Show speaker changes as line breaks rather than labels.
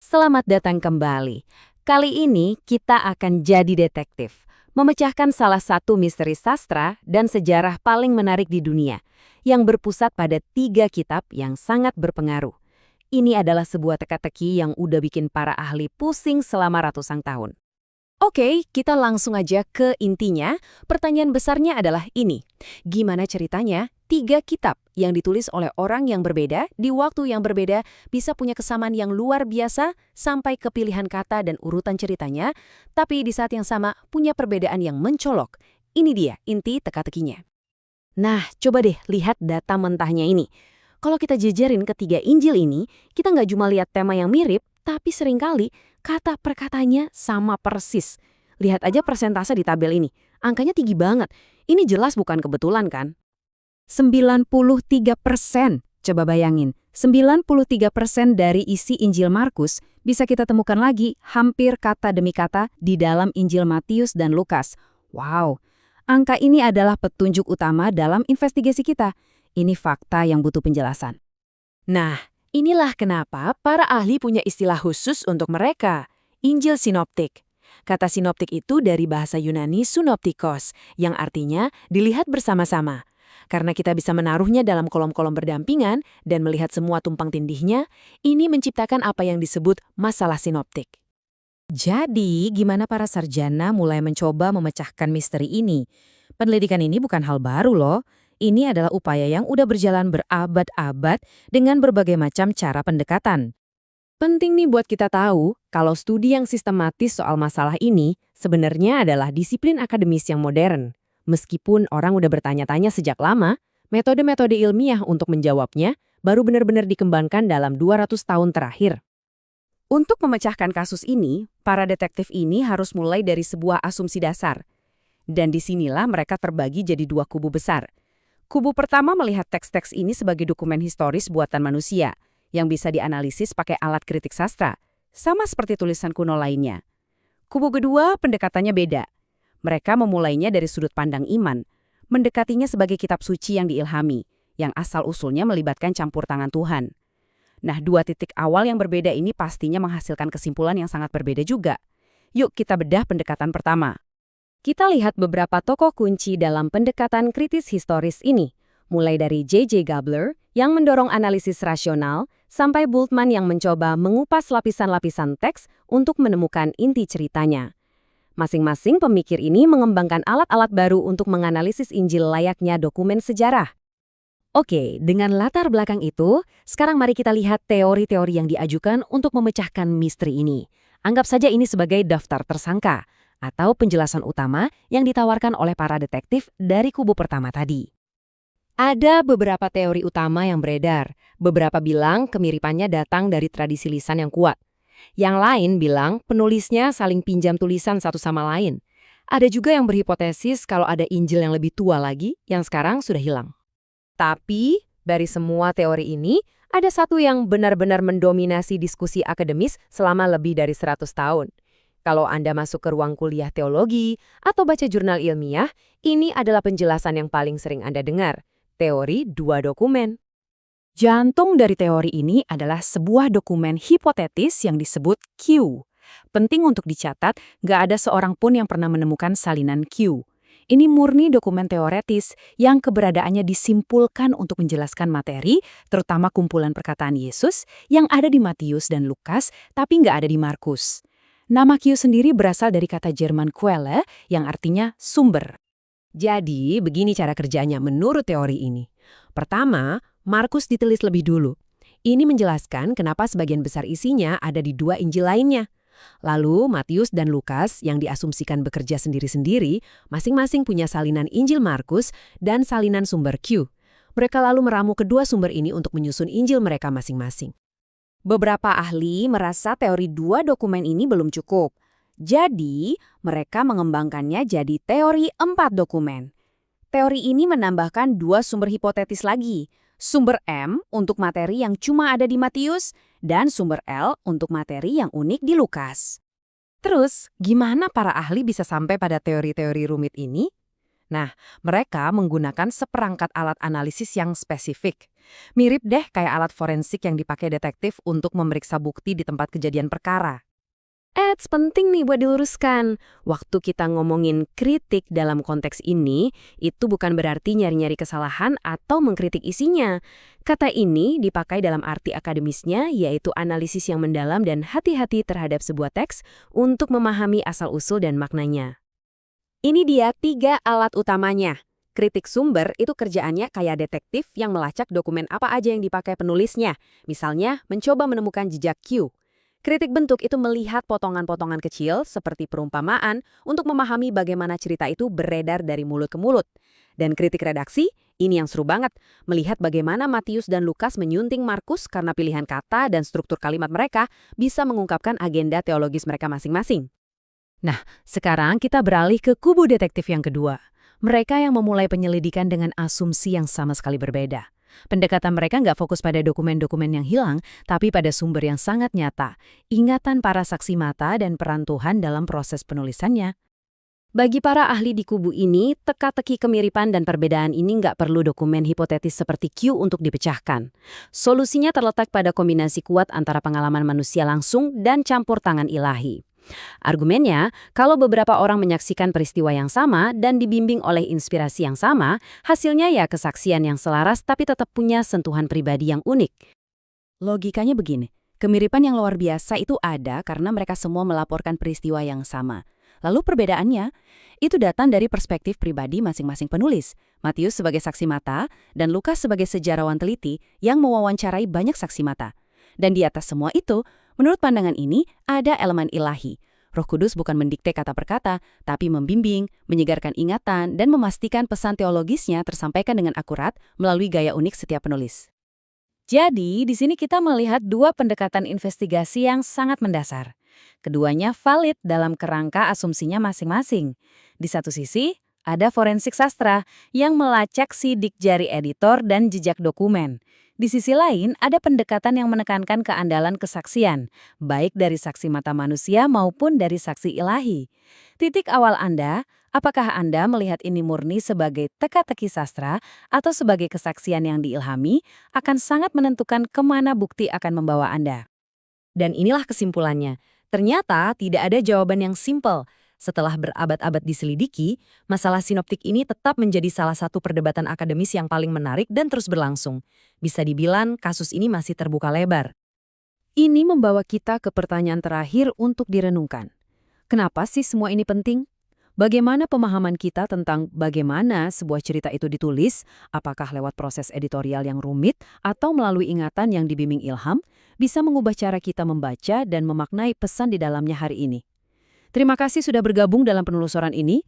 Selamat datang kembali. Kali ini kita akan jadi detektif, memecahkan salah satu misteri sastra dan sejarah paling menarik di dunia, yang berpusat pada 3 kitab yang sangat berpengaruh. Ini adalah sebuah teka-teki yang udah bikin para ahli pusing selama ratusan tahun. Oke, kita langsung aja ke intinya. Pertanyaan besarnya adalah ini. Gimana ceritanya 3 kitab yang ditulis oleh orang yang berbeda di waktu yang berbeda bisa punya kesamaan yang luar biasa sampai ke pilihan kata dan urutan ceritanya, tapi di saat yang sama punya perbedaan yang mencolok. Ini dia inti teka-tekinya. Nah, coba deh lihat data mentahnya ini. Kalau kita jejerin ketiga Injil ini, kita nggak cuma lihat tema yang mirip, tapi seringkali kata per katanya sama persis. Lihat aja persentase di tabel ini. Angkanya tinggi banget. Ini jelas bukan kebetulan kan? 93%. Coba bayangin, 93% dari isi Injil Markus bisa kita temukan lagi hampir kata demi kata di dalam Injil Matius dan Lukas. Wow, angka ini adalah petunjuk utama dalam investigasi kita. Ini fakta yang butuh penjelasan. Nah, inilah kenapa para ahli punya istilah khusus untuk mereka, Injil Sinoptik. Kata sinoptik itu dari bahasa Yunani synoptikos, yang artinya dilihat bersama-sama. Karena kita bisa menaruhnya dalam kolom-kolom berdampingan dan melihat semua tumpang tindihnya, ini menciptakan apa yang disebut masalah sinoptik. Jadi, gimana para sarjana mulai mencoba memecahkan misteri ini? Penelitikan ini bukan hal baru loh. Ini adalah upaya yang udah berjalan berabad-abad dengan berbagai macam cara pendekatan. Penting nih buat kita tahu, kalau studi yang sistematis soal masalah ini sebenarnya adalah disiplin akademis yang modern. Meskipun orang udah bertanya-tanya sejak lama, metode-metode ilmiah untuk menjawabnya baru benar-benar dikembangkan dalam 200 tahun terakhir. Untuk memecahkan kasus ini, para detektif ini harus mulai dari sebuah asumsi dasar. Dan disinilah mereka terbagi jadi 2 kubu besar. Kubu pertama melihat teks-teks ini sebagai dokumen historis buatan manusia, yang bisa dianalisis pakai alat kritik sastra, sama seperti tulisan kuno lainnya. Kubu kedua pendekatannya beda. Mereka memulainya dari sudut pandang iman, mendekatinya sebagai kitab suci yang diilhami, yang asal-usulnya melibatkan campur tangan Tuhan. Nah, 2 titik awal yang berbeda ini pastinya menghasilkan kesimpulan yang sangat berbeda juga. Yuk kita bedah pendekatan pertama. Kita lihat beberapa tokoh kunci dalam pendekatan kritis historis ini, mulai dari J.J. Gabler yang mendorong analisis rasional, sampai Bultmann yang mencoba mengupas lapisan-lapisan teks untuk menemukan inti ceritanya. Masing-masing pemikir ini mengembangkan alat-alat baru untuk menganalisis Injil layaknya dokumen sejarah. Oke, dengan latar belakang itu, sekarang mari kita lihat teori-teori yang diajukan untuk memecahkan misteri ini. Anggap saja ini sebagai daftar tersangka, atau penjelasan utama yang ditawarkan oleh para detektif dari kubu pertama tadi. Ada beberapa teori utama yang beredar. Beberapa bilang kemiripannya datang dari tradisi lisan yang kuat. Yang lain bilang penulisnya saling pinjam tulisan satu sama lain. Ada juga yang berhipotesis kalau ada Injil yang lebih tua lagi yang sekarang sudah hilang. Tapi dari semua teori ini, ada satu yang benar-benar mendominasi diskusi akademis selama lebih dari 100 tahun. Kalau Anda masuk ke ruang kuliah teologi atau baca jurnal ilmiah, ini adalah penjelasan yang paling sering Anda dengar, teori 2 dokumen. Jantung dari teori ini adalah sebuah dokumen hipotetis yang disebut Q. Penting untuk dicatat, nggak ada seorang pun yang pernah menemukan salinan Q. Ini murni dokumen teoretis yang keberadaannya disimpulkan untuk menjelaskan materi, terutama kumpulan perkataan Yesus yang ada di Matius dan Lukas, tapi nggak ada di Markus. Nama Q sendiri berasal dari kata Jerman Quelle yang artinya sumber. Jadi, begini cara kerjanya menurut teori ini. Pertama, Markus ditulis lebih dulu. Ini menjelaskan kenapa sebagian besar isinya ada di 2 Injil lainnya. Lalu, Matius dan Lukas yang diasumsikan bekerja sendiri-sendiri, masing-masing punya salinan Injil Markus dan salinan sumber Q. Mereka lalu meramu kedua sumber ini untuk menyusun Injil mereka masing-masing. Beberapa ahli merasa teori 2 dokumen ini belum cukup. Jadi, mereka mengembangkannya jadi teori 4 dokumen. Teori ini menambahkan 2 sumber hipotetis lagi. Sumber M untuk materi yang cuma ada di Matius, dan sumber L untuk materi yang unik di Lukas. Terus, gimana para ahli bisa sampai pada teori-teori rumit ini?
Nah, mereka menggunakan seperangkat alat analisis yang spesifik. Mirip deh kayak alat forensik yang dipakai detektif untuk memeriksa bukti di tempat kejadian perkara.
Penting nih buat diluruskan. Waktu kita ngomongin kritik dalam konteks ini, itu bukan berarti nyari-nyari kesalahan atau mengkritik isinya. Kata ini dipakai dalam arti akademisnya, yaitu analisis yang mendalam dan hati-hati terhadap sebuah teks untuk memahami asal-usul dan maknanya.
Ini dia 3 alat utamanya. Kritik sumber itu kerjaannya kayak detektif yang melacak dokumen apa aja yang dipakai penulisnya. Misalnya, mencoba menemukan jejak cue. Kritik bentuk itu melihat potongan-potongan kecil seperti perumpamaan untuk memahami bagaimana cerita itu beredar dari mulut ke mulut. Dan kritik redaksi, ini yang seru banget, melihat bagaimana Matius dan Lukas menyunting Markus karena pilihan kata dan struktur kalimat mereka bisa mengungkapkan agenda teologis mereka masing-masing. Nah, sekarang kita beralih ke kubu detektif yang kedua. Mereka yang memulai penyelidikan dengan asumsi yang sama sekali berbeda. Pendekatan mereka nggak fokus pada dokumen-dokumen yang hilang, tapi pada sumber yang sangat nyata, ingatan para saksi mata dan peran Tuhan dalam proses penulisannya.
Bagi para ahli di kubu ini, teka-teki kemiripan dan perbedaan ini nggak perlu dokumen hipotetis seperti Q untuk dipecahkan. Solusinya terletak pada kombinasi kuat antara pengalaman manusia langsung dan campur tangan ilahi. Argumennya, kalau beberapa orang menyaksikan peristiwa yang sama dan dibimbing oleh inspirasi yang sama, hasilnya ya kesaksian yang selaras tapi tetap punya sentuhan pribadi yang unik.
Logikanya begini, kemiripan yang luar biasa itu ada karena mereka semua melaporkan peristiwa yang sama. Lalu perbedaannya, itu datang dari perspektif pribadi masing-masing penulis. Matius sebagai saksi mata dan Lukas sebagai sejarawan teliti yang mewawancarai banyak saksi mata. Dan di atas semua itu, menurut pandangan ini, ada elemen ilahi. Roh Kudus bukan mendikte kata per kata, tapi membimbing, menyegarkan ingatan, dan memastikan pesan teologisnya tersampaikan dengan akurat melalui gaya unik setiap penulis. Jadi, di sini kita melihat 2 pendekatan investigasi yang sangat mendasar. Keduanya valid dalam kerangka asumsinya masing-masing. Di satu sisi, ada forensik sastra yang melacak sidik jari editor dan jejak dokumen. Di sisi lain, ada pendekatan yang menekankan keandalan kesaksian, baik dari saksi mata manusia maupun dari saksi ilahi. Titik awal Anda, apakah Anda melihat ini murni sebagai teka-teki sastra atau sebagai kesaksian yang diilhami, akan sangat menentukan kemana bukti akan membawa Anda. Dan inilah kesimpulannya. Ternyata tidak ada jawaban yang simpel. Setelah berabad-abad diselidiki, masalah sinoptik ini tetap menjadi salah satu perdebatan akademis yang paling menarik dan terus berlangsung. Bisa dibilang kasus ini masih terbuka lebar. Ini membawa kita ke pertanyaan terakhir untuk direnungkan. Kenapa sih semua ini penting? Bagaimana pemahaman kita tentang bagaimana sebuah cerita itu ditulis, apakah lewat proses editorial yang rumit atau melalui ingatan yang dibimbing ilham, bisa mengubah cara kita membaca dan memaknai pesan di dalamnya hari ini. Terima kasih sudah bergabung dalam penelusuran ini.